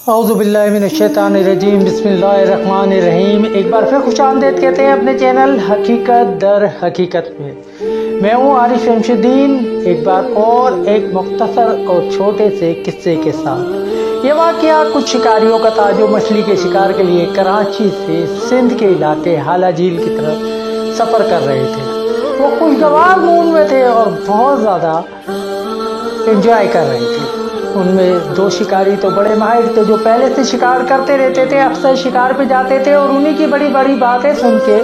اعوذ باللہ من الشیطان الرجیم بسم اللہ الرحمن الرحیم۔ ایک بار پھر خوش آمدید کہتے ہیں اپنے چینل حقیقت در حقیقت میں۔ میں ہوں عارف شمس الدین، ایک بار اور ایک مختصر اور چھوٹے سے قصے کے ساتھ۔ یہ واقعہ کچھ شکاریوں کا تھا جو مچھلی کے شکار کے لیے کراچی سے سندھ کے علاقے حالہ جھیل کی طرف سفر کر رہے تھے۔ وہ خوشگوار موڈ میں تھے اور بہت زیادہ انجوائے کر رہے تھے۔ ان میں دو شکاری تو بڑے ماہر تھے جو پہلے سے شکار کرتے رہتے تھے، اکثر شکار پہ جاتے تھے اور انہی کی بڑی بڑی باتیں سن کے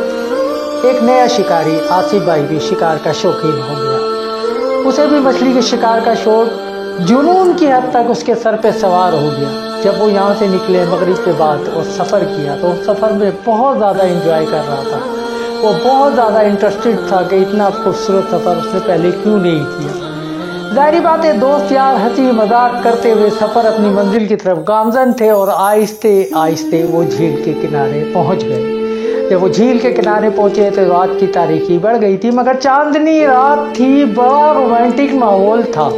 ایک نیا شکاری آصف بھائی بھی شکار کا شوقین ہو گیا۔ اسے بھی مچھلی کے شکار کا شوق جنون کی حد تک اس کے سر پہ سوار ہو گیا۔ جب وہ یہاں سے نکلے مغرب کے بعد اور سفر کیا تو اس سفر میں بہت زیادہ انجوائے کر رہا تھا۔ وہ بہت زیادہ انٹرسٹڈ تھا کہ اتنا خوبصورت سفر اس نے پہلے کیوں نہیں کیا۔ ظاہری بات ہے دوست یار ہنسی مذاق کرتے ہوئے سفر اپنی منزل کی طرف گامزن تھے اور آہستہ آہستہ وہ جھیل کے کنارے پہنچ گئے۔ جب وہ جھیل کے کنارے پہنچے تو رات کی تاریکی بڑھ گئی تھی، مگر چاندنی رات تھی، بڑا رومانٹک ماحول تھا۔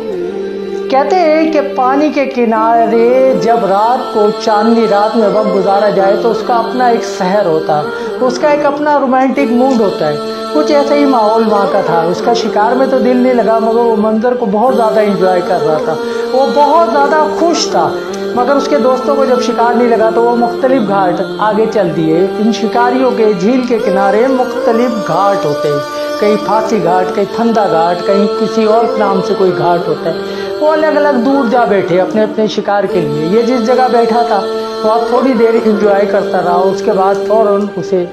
کہتے ہیں کہ پانی کے کنارے جب رات کو چاندنی رات میں وقت گزارا جائے تو اس کا اپنا ایک سحر ہوتا ہے، اس کا ایک اپنا رومانٹک موڈ ہوتا ہے۔ کچھ ایسا ہی ماحول وہاں کا تھا۔ اس کا شکار میں تو دل نہیں لگا مگر وہ منظر کو بہت زیادہ انجوائے کر رہا تھا، وہ بہت زیادہ خوش تھا۔ مگر اس کے دوستوں کو جب شکار نہیں لگا تو وہ مختلف گھاٹ آگے چل دیے۔ ان شکاریوں کے جھیل کے کنارے مختلف گھاٹ ہوتے ہیں، کہیں پھانسی گھاٹ، کہیں پھندا گھاٹ، کہیں کسی اور نام سے کوئی گھاٹ ہوتا ہے۔ وہ الگ الگ دور جا بیٹھے اپنے اپنے شکار کے لیے۔ یہ جس جگہ بیٹھا تھا وہاں تھوڑی دیر انجوائے کرتا رہا، اس کے بعد فوراً اسے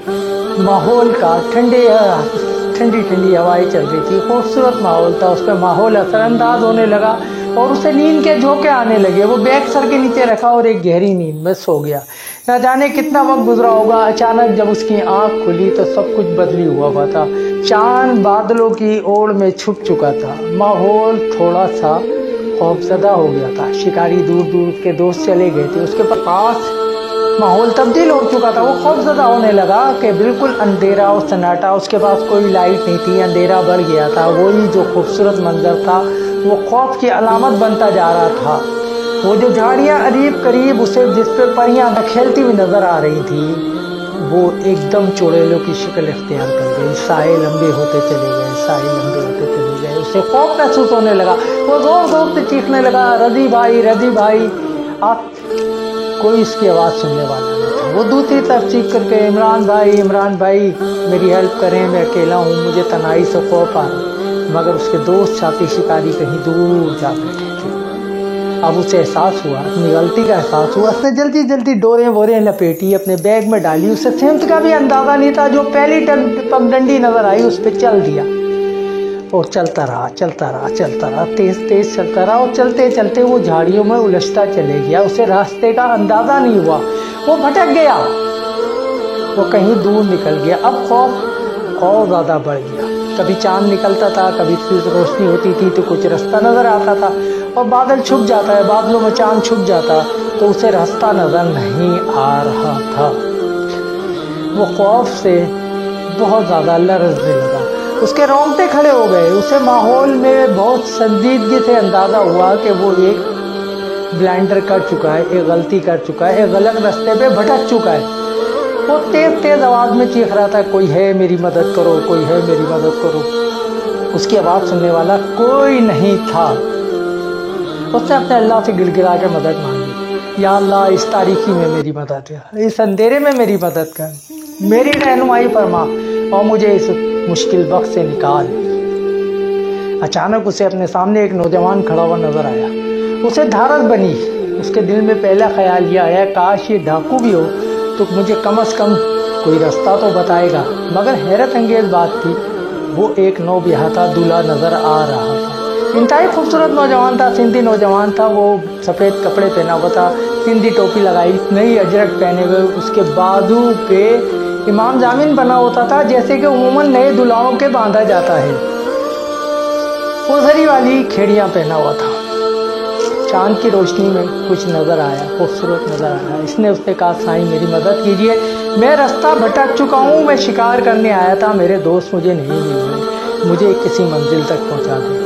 ماحول کا ٹھنڈی ٹھنڈی ہوائیں چل رہی تھی، خوبصورت ماحول تھا، اس پہ ماحول اثر انداز ہونے لگا اور اسے نیند کے جھونکے آنے لگے۔ وہ بیگ سر کے نیچے رکھا اور ایک گہری نیند میں سو گیا۔ نہ جانے کتنا وقت گزرا ہوگا، اچانک جب اس کی آنکھ کھلی تو سب کچھ بدلی ہوا تھا۔ چاند بادلوں کی اوڑ میں چھپ چکا تھا، ماحول تھوڑا سا خوفزدہ ہو گیا تھا۔ شکاری دور دور کے دوست چلے گئے تھے، اس کے پاس ماحول تبدیل ہو چکا تھا۔ وہ خوفزدہ ہونے لگا کہ بالکل اندھیرا اور سناٹا، اس کے پاس کوئی لائٹ نہیں تھی، اندھیرا بڑھ گیا تھا۔ وہی جو خوبصورت منظر تھا وہ خوف کی علامت بنتا جا رہا تھا۔ وہ جو جھاڑیاں قریب قریب اسے جس پہ پریاں کھیلتی ہوئی نظر آ رہی تھی وہ ایک دم چڑیلوں کی شکل اختیار کر گئی، سائے لمبے ہوتے چلے گئے، سائے لمبے ہوتے چلے گئے۔ اسے خوف محسوس ہونے لگا، وہ زور زور سے چیخنے لگا، رضی بھائی آپ! کوئی اس کی آواز سننے والا نہیں تھا۔ وہ دوسری طرف چیخ کر کے عمران بھائی میری ہیلپ کریں، میں اکیلا ہوں، مجھے تنہائی سے خوف آ رہا۔ مگر اس کے دوست ساتھی شکاری کہیں دور جا بیٹھے تھے۔ اب اسے احساس ہوا، اپنی غلطی کا احساس ہوا۔ اس نے جلدی ڈوریں ووریں لپیٹی، اپنے بیگ میں ڈالی۔ اسے سمت کا بھی اندازہ نہیں تھا، جو پہلی پگڈنڈی نظر آئی اس پہ چل دیا اور چلتا رہا، تیز چلتا رہا اور چلتے چلتے وہ جھاڑیوں میں الجھتا چلے گیا۔ اسے راستے کا اندازہ نہیں ہوا، وہ بھٹک گیا، وہ کہیں دور نکل گیا۔ اب خوف اور زیادہ بڑھ گیا۔ کبھی چاند نکلتا تھا، کبھی روشنی ہوتی تھی تو کچھ راستہ نظر آتا تھا، اور بادل چھپ جاتا ہے، بادلوں میں چاند چھپ جاتا تو اسے راستہ نظر نہیں آ رہا تھا۔ وہ خوف سے بہت زیادہ لرزنے لگا، اس کے رونگٹے کھڑے ہو گئے۔ اسے ماحول میں بہت سنجیدگی سے اندازہ ہوا کہ وہ ایک بلائنڈر کر چکا ہے، ایک غلطی کر چکا ہے، ایک غلط راستے پہ بھٹک چکا ہے۔ وہ تیز آواز میں چیخ رہا تھا، کوئی ہے میری مدد کرو، کوئی ہے میری مدد کرو۔ اس کی آواز سننے والا کوئی نہیں تھا۔ اس نے اپنے اللہ سے گڑ گڑا کے مدد مانگی، یا اللہ اس تاریکی میں میری مدد کر، اس اندھیرے میں میری مدد کر، میری رہنمائی فرما اور مجھے اس مشکل وقت سے نکال۔ اچانک اسے اپنے سامنے ایک نوجوان کھڑا ہوا نظر آیا۔ اسے دھارت بنی، اس کے دل میں پہلا خیال یہ آیا، کاش یہ ڈاکو بھی ہو تو مجھے کم از کم کوئی راستہ تو بتائے گا۔ مگر حیرت انگیز بات تھی، وہ ایک نو بیاہتا دولہا نظر آ رہا تھا۔ انتہائی خوبصورت نوجوان تھا، سندھی نوجوان تھا۔ وہ سفید کپڑے پہنا ہوا تھا، سندھی ٹوپی لگائی، نئی اجرک پہنے ہوئے، اس کے بازو پہ امام جامن بنا ہوتا تھا جیسے کہ عموماً نئے دلہنوں کے باندھا جاتا ہے۔ وہ زری والی کھیڑیاں پہنا ہوا تھا۔ چاند کی روشنی میں کچھ نظر آیا، خوبصورت نظر آیا۔ اس نے کہا، سائیں میری مدد کیجیے، میں راستہ بھٹک چکا ہوں، میں شکار کرنے آیا تھا، میرے دوست مجھے نہیں مل رہے، مجھے کسی منزل تک پہنچا دیں۔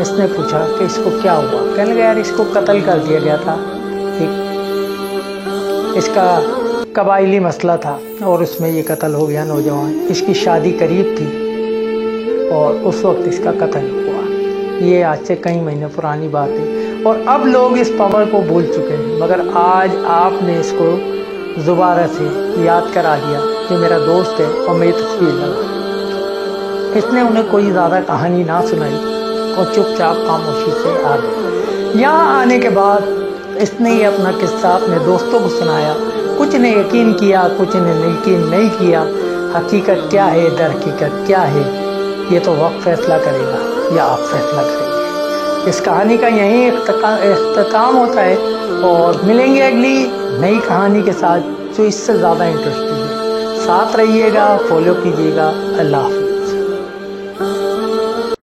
اس نے پوچھا کہ اس کو کیا ہوا؟ کہنے لگا یار اس کو قتل کر دیا گیا تھا، اس کا قبائلی مسئلہ تھا اور اس میں یہ قتل ہو گیا نوجوان۔ اس کی شادی قریب تھی اور اس وقت اس کا قتل ہوا۔ یہ آج سے کئی مہینے پرانی بات ہے اور اب لوگ اس پاور کو بھول چکے ہیں، مگر آج آپ نے اس کو دوبارہ سے یاد کرا دیا کہ میرا دوست ہے اور میری تصویر لگا۔ اس نے انہیں کوئی زیادہ کہانی نہ سنائی اور چپ چاپ خاموشی سے آ گیا۔ یہاں آنے کے بعد اس نے یہ اپنا قصہ اپنے دوستوں کو سنایا۔ کچھ نے یقین کیا، کچھ نے یقین نہیں کیا۔ حقیقت کیا ہے، در حقیقت کیا ہے، یہ تو وقت فیصلہ کرے گا یا آپ فیصلہ کریں گے۔ اس کہانی کا یہیں اختتام ہوتا ہے اور ملیں گے اگلی نئی کہانی کے ساتھ جو اس سے زیادہ انٹرسٹنگ ہے۔ ساتھ رہیے گا، فالو کیجیے گا۔ اللہ حافظ۔